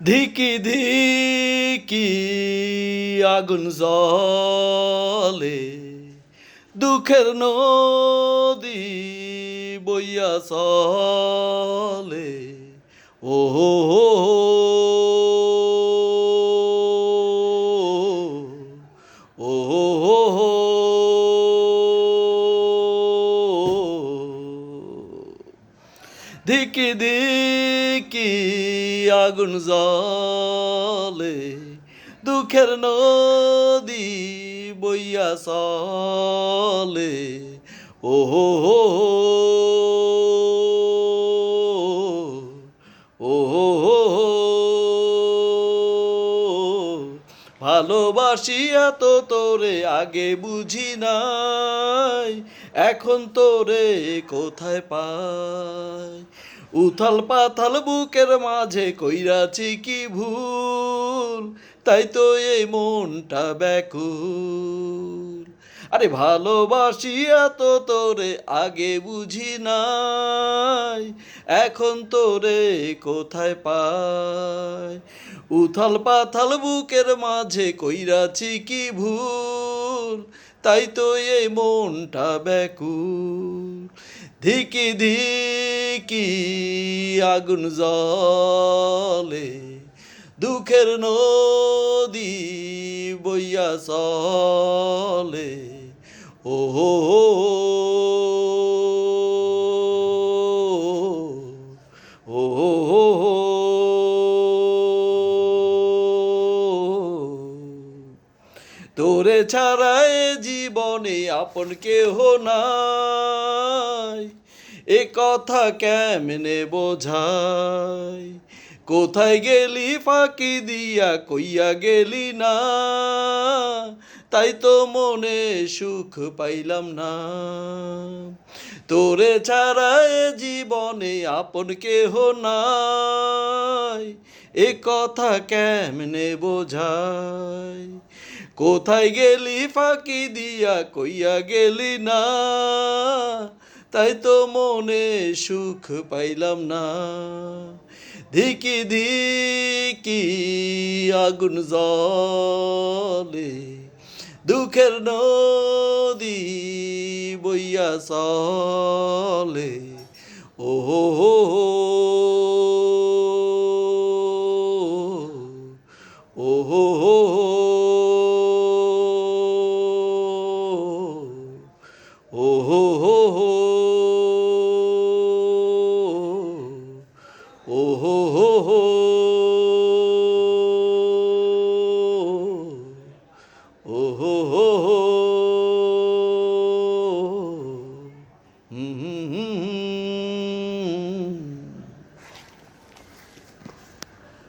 ধিকি ধিকি আগুন জ্বলে, দুঃখের নদী বইয়া চলে। ও হো হো হো, ও হো হো হো। ধিকি ধিকি আগুন জ্বলে, দুঃখের নদী বইয়া চলে। ও হো হো হো, ও হো হো হো। ভালোবাসিয়া তো তোরে আগে বুঝি নাই, এখন তোরে কোথায় পাই। উথাল পাথাল বুকের মাঝে কইরাছি কি ভুল, তাই তো এই মনটা ব্যাকুল। আরে ভালোবাসিয়া তো তোরে আগে বুঝি নাই, এখন তোরে কোথায় পাই। উথাল পাথাল বুকের মাঝে কইরাছি কি ভুল, তাই তো এই মনটা ব্যাকুল। ধিকি ধিকি আগুন জ্বলে, দুঃখের নদী বইয়া চলে। ও হো হো, ও হো হো হো। তোরে ছাড়ায় জীবনে আপন কেহ নাই, এ কথা কেমনে বোঝাই। কোথায় গেলি ফাঁকি দিয়া কইয়া গেলি না, তাই তো মনে সুখ পাইলাম না। তোরে ছাড়ায় জীবনে আপন কেহ নাই, এ কথা কেমনে বোঝাই। কোথায় গেলি ফাঁকি দিয়া কইয়া গেলি না, তাই তো মনে সুখ পাইলাম না। ধিকি ধিকি আগুন জ্বলে, দুঃখের নদী বইয়া চলে। ও হো হো হো, ও হো হো হো, ও হো হো হো, ও হো হো হো।